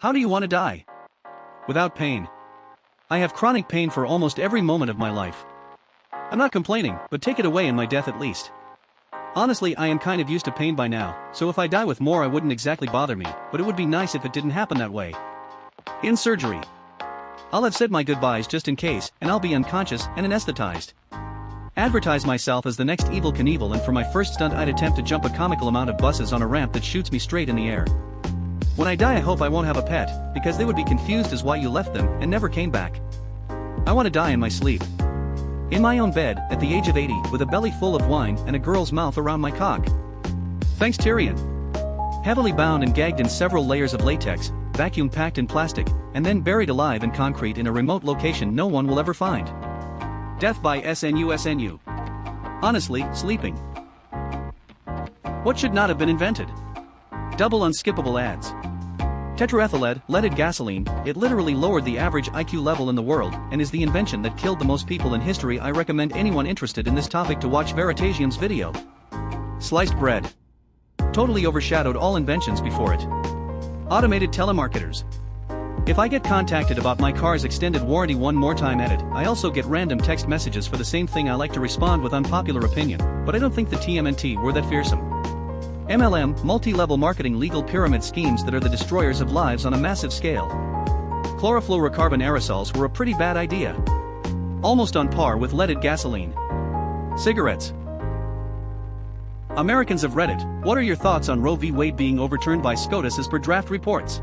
How do you want to die? Without pain. I have chronic pain for almost every moment of my life. I'm not complaining, but take it away in my death at least. Honestly, I am kind of used to pain by now, so if I die with more, I wouldn't exactly bother me, but it would be nice if it didn't happen that way. In surgery. I'll have said my goodbyes just in case, and I'll be unconscious and anesthetized. Advertise myself as the next Evel Knievel, and for my first stunt I'd attempt to jump a comical amount of buses on a ramp that shoots me straight in the air. When I die, I hope I won't have a pet, because they would be confused as why you left them and never came back. I want to die in my sleep. In my own bed, at the age of 80, with a belly full of wine and a girl's mouth around my cock. Thanks, Tyrion. Heavily bound and gagged in several layers of latex, vacuum-packed in plastic, and then buried alive in concrete in a remote location no one will ever find. Death by SNU. Honestly, sleeping. What should not have been invented? Double unskippable ads. Tetraethyllead, leaded gasoline, it literally lowered the average IQ level in the world, and is the invention that killed the most people in history. I recommend anyone interested in this topic to watch Veritasium's video. Sliced bread. Totally overshadowed all inventions before it. Automated telemarketers. If I get contacted about my car's extended warranty one more time, edit, I also get random text messages for the same thing. I like to respond with unpopular opinion, but I don't think the TMNT were that fearsome. MLM, multi-level marketing, legal pyramid schemes that are the destroyers of lives on a massive scale. Chlorofluorocarbon aerosols were a pretty bad idea. Almost on par with leaded gasoline. Cigarettes. Americans of Reddit, what are your thoughts on Roe v. Wade being overturned by SCOTUS as per draft reports?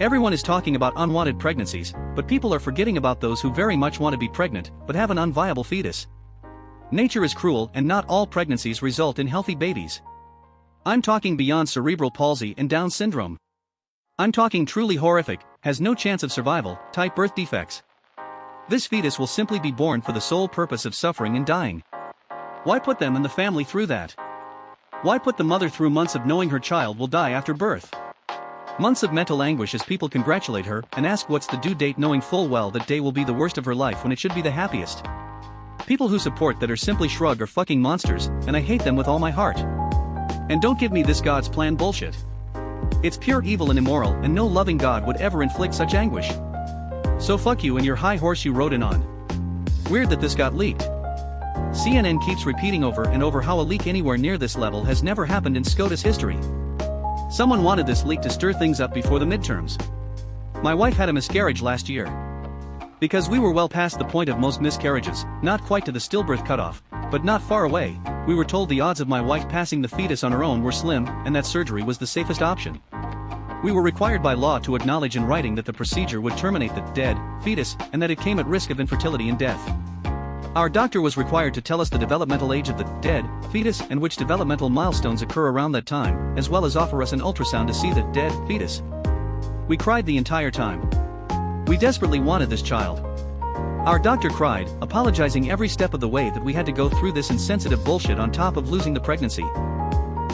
Everyone is talking about unwanted pregnancies, but people are forgetting about those who very much want to be pregnant, but have an unviable fetus. Nature is cruel, and not all pregnancies result in healthy babies. I'm talking beyond cerebral palsy and Down syndrome. I'm talking truly horrific, has no chance of survival, type birth defects. This fetus will simply be born for the sole purpose of suffering and dying. Why put them and the family through that? Why put the mother through months of knowing her child will die after birth? Months of mental anguish as people congratulate her and ask what's the due date, knowing full well that day will be the worst of her life when it should be the happiest. People who support that or simply shrug are fucking monsters, and I hate them with all my heart. And don't give me this God's plan bullshit. It's pure evil and immoral, and no loving God would ever inflict such anguish. So fuck you and your high horse you rode in on. Weird that this got leaked. CNN keeps repeating over and over how a leak anywhere near this level has never happened in SCOTUS history. Someone wanted this leak to stir things up before the midterms. My wife had a miscarriage last year. Because we were well past the point of most miscarriages, not quite to the stillbirth cutoff, but not far away, we were told the odds of my wife passing the fetus on her own were slim, and that surgery was the safest option. We were required by law to acknowledge in writing that the procedure would terminate the dead fetus, and that it came at risk of infertility and death. Our doctor was required to tell us the developmental age of the dead fetus and which developmental milestones occur around that time, as well as offer us an ultrasound to see the dead fetus. We cried the entire time. We desperately wanted this child. Our doctor cried, apologizing every step of the way that we had to go through this insensitive bullshit on top of losing the pregnancy.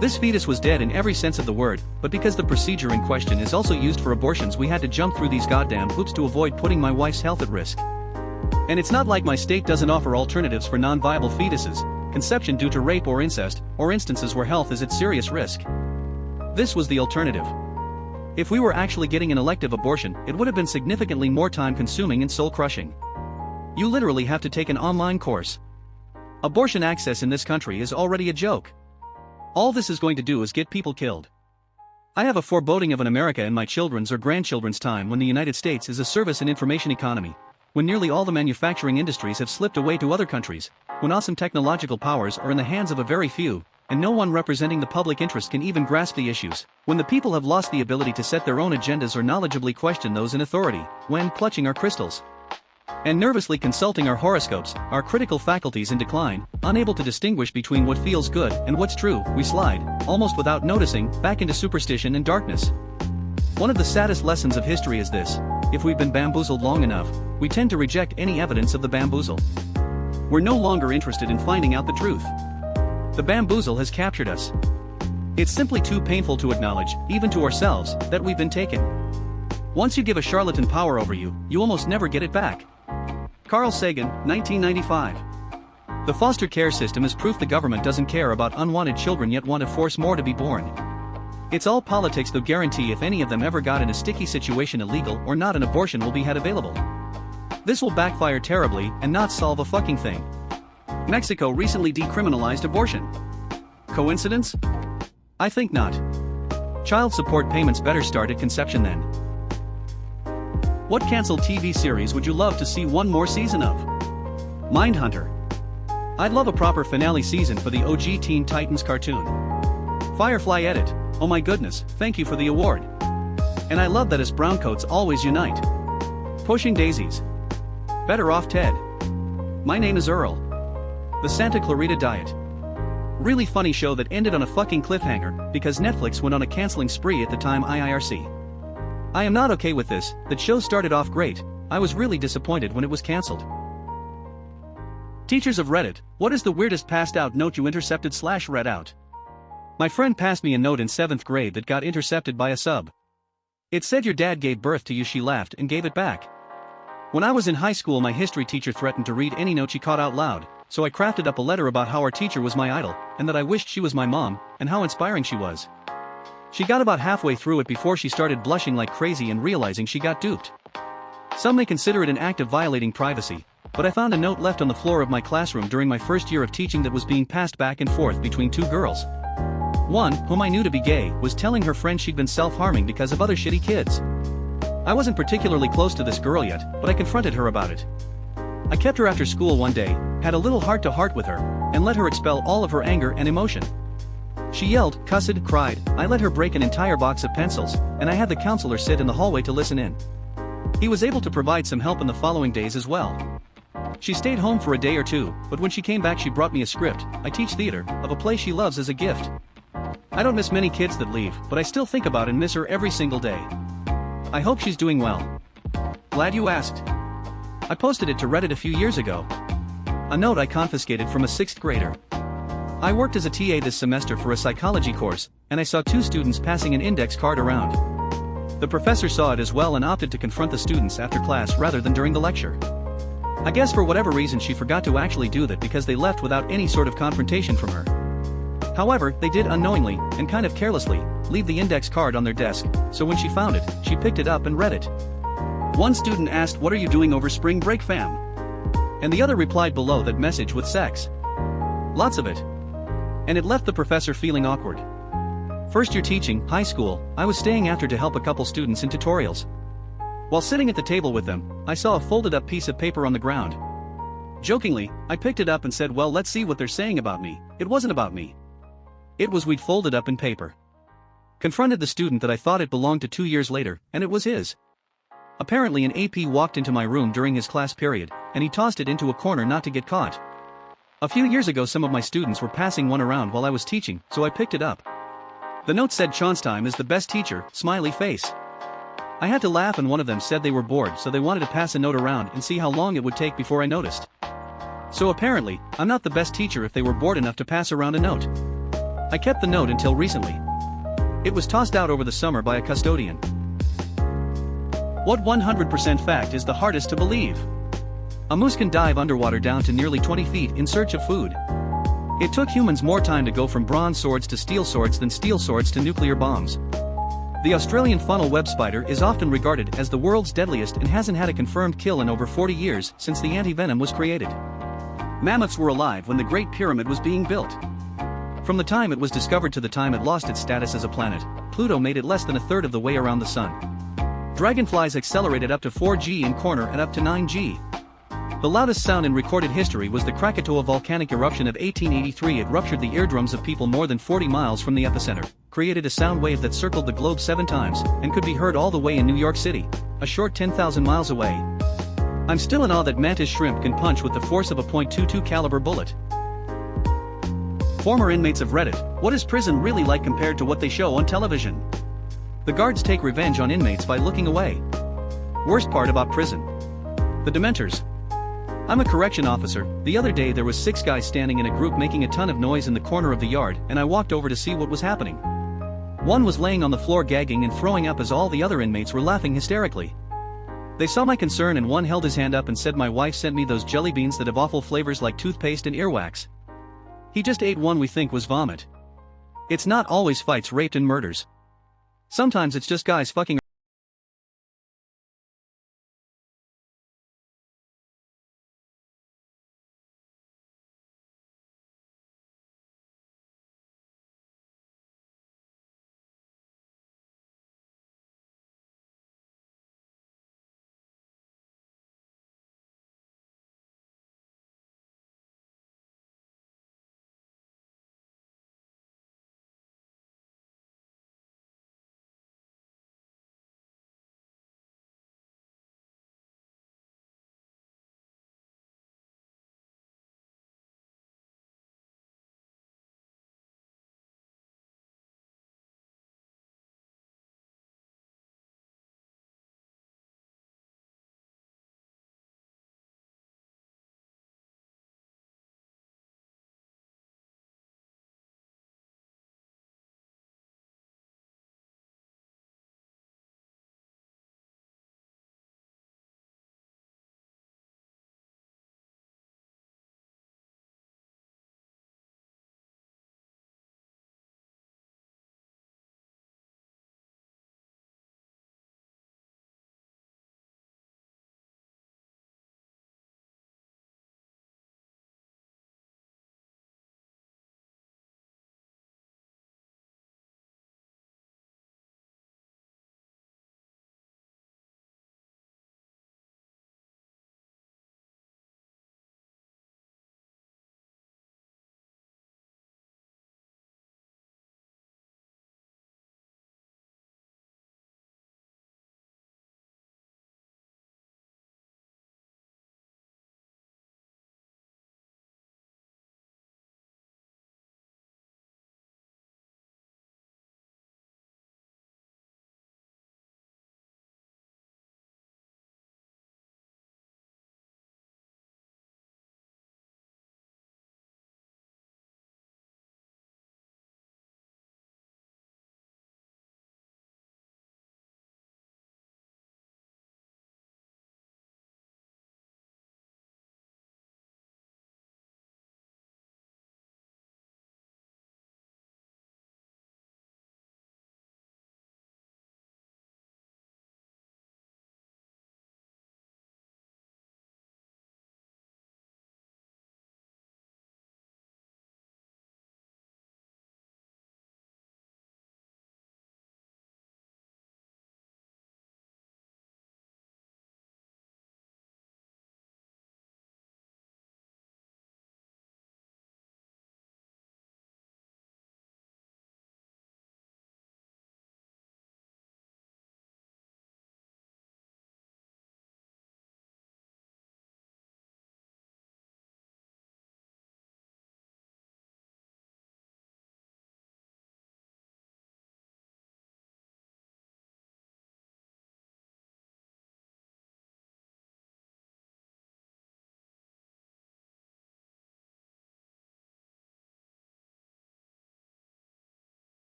This fetus was dead in every sense of the word, but because the procedure in question is also used for abortions, we had to jump through these goddamn hoops to avoid putting my wife's health at risk. And it's not like my state doesn't offer alternatives for non-viable fetuses, conception due to rape or incest, or instances where health is at serious risk. This was the alternative. If we were actually getting an elective abortion, it would have been significantly more time-consuming and soul-crushing. You literally have to take an online course. Abortion access in this country is already a joke. All this is going to do is get people killed. I have a foreboding of an America in my children's or grandchildren's time when the United States is a service and information economy, when nearly all the manufacturing industries have slipped away to other countries, when awesome technological powers are in the hands of a very few, and no one representing the public interest can even grasp the issues, when the people have lost the ability to set their own agendas or knowledgeably question those in authority, when, clutching our crystals and nervously consulting our horoscopes, our critical faculties in decline, unable to distinguish between what feels good and what's true, we slide, almost without noticing, back into superstition and darkness. One of the saddest lessons of history is this: if we've been bamboozled long enough, we tend to reject any evidence of the bamboozle. We're no longer interested in finding out the truth. The bamboozle has captured us. It's simply too painful to acknowledge, even to ourselves, that we've been taken. Once you give a charlatan power over you, you almost never get it back. Carl Sagan, 1995. The foster care system is proof the government doesn't care about unwanted children yet want to force more to be born. It's all politics, though. Guarantee if any of them ever got in a sticky situation, illegal or not, an abortion will be had available. This will backfire terribly and not solve a fucking thing. Mexico recently decriminalized abortion. Coincidence? I think not. Child support payments better start at conception then. What canceled TV series would you love to see one more season of? Mindhunter. I'd love a proper finale season for the OG Teen Titans cartoon. Firefly edit. Oh my goodness, thank you for the award. And I love that us browncoats always unite. Pushing daisies. Better off Ted. My name is Earl. The Santa Clarita Diet. Really funny show that ended on a fucking cliffhanger because Netflix went on a canceling spree at the time. IRC. I am not okay with this. That show started off great. I was really disappointed when it was cancelled. Teachers of Reddit, what is the weirdest passed out note you intercepted/read out? My friend passed me a note in 7th grade that got intercepted by a sub. It said your dad gave birth to you. She laughed and gave it back. When I was in high school, my history teacher threatened to read any note she caught out loud, so I crafted up a letter about how our teacher was my idol, and that I wished she was my mom, and how inspiring she was. She got about halfway through it before she started blushing like crazy and realizing she got duped. Some may consider it an act of violating privacy, but I found a note left on the floor of my classroom during my first year of teaching that was being passed back and forth between two girls. One, whom I knew to be gay, was telling her friend she'd been self-harming because of other shitty kids. I wasn't particularly close to this girl yet, but I confronted her about it. I kept her after school one day, had a little heart-to-heart with her, and let her expel all of her anger and emotion. She yelled, cussed, cried. I let her break an entire box of pencils, and I had the counselor sit in the hallway to listen in. He was able to provide some help in the following days as well. She stayed home for a day or two, but when she came back she brought me a script, I teach theater, of a play she loves, as a gift. I don't miss many kids that leave, but I still think about and miss her every single day. I hope she's doing well. Glad you asked. I posted it to Reddit a few years ago. A note I confiscated from a 6th grader. I worked as a TA this semester for a psychology course, and I saw 2 students passing an index card around. The professor saw it as well and opted to confront the students after class rather than during the lecture. I guess for whatever reason she forgot to actually do that because they left without any sort of confrontation from her. However, they did unknowingly, and kind of carelessly, leave the index card on their desk, so when she found it, she picked it up and read it. One student asked, "What are you doing over spring break, fam?" And the other replied below that message with sex. Lots of it. And it left the professor feeling awkward. First year teaching, high school, I was staying after to help a couple students in tutorials. While sitting at the table with them, I saw a folded up piece of paper on the ground. Jokingly, I picked it up and said, well, let's see what they're saying about me. It wasn't about me. It was we'd folded up in paper. Confronted the student that I thought it belonged to 2 years later, and it was his. Apparently an AP walked into my room during his class period, and he tossed it into a corner not to get caught. A few years ago some of my students were passing one around while I was teaching, so I picked it up. The note said Chonstime is the best teacher, smiley face. I had to laugh and one of them said they were bored so they wanted to pass a note around and see how long it would take before I noticed. So apparently, I'm not the best teacher if they were bored enough to pass around a note. I kept the note until recently. It was tossed out over the summer by a custodian. What 100% fact is the hardest to believe? A moose can dive underwater down to nearly 20 feet in search of food. It took humans more time to go from bronze swords to steel swords than steel swords to nuclear bombs. The Australian funnel web spider is often regarded as the world's deadliest and hasn't had a confirmed kill in over 40 years since the anti-venom was created. Mammoths were alive when the Great Pyramid was being built. From the time it was discovered to the time it lost its status as a planet, Pluto made it less than a third of the way around the sun. Dragonflies accelerated up to 4G in corner and up to 9G. The loudest sound in recorded history was the Krakatoa volcanic eruption of 1883. It ruptured the eardrums of people more than 40 miles from the epicenter, created a sound wave that circled the globe 7 times, and could be heard all the way in New York City, a short 10,000 miles away. I'm still in awe that mantis shrimp can punch with the force of a .22 caliber bullet. Former inmates of Reddit, what is prison really like compared to what they show on television? The guards take revenge on inmates by looking away. Worst part about prison. The Dementors. I'm a correction officer. The other day there was 6 guys standing in a group making a ton of noise in the corner of the yard, and I walked over to see what was happening. One was laying on the floor gagging and throwing up as all the other inmates were laughing hysterically. They saw my concern and one held his hand up and said, my wife sent me those jelly beans that have awful flavors like toothpaste and earwax. He just ate one we think was vomit. It's not always fights, rape and murders. Sometimes it's just guys fucking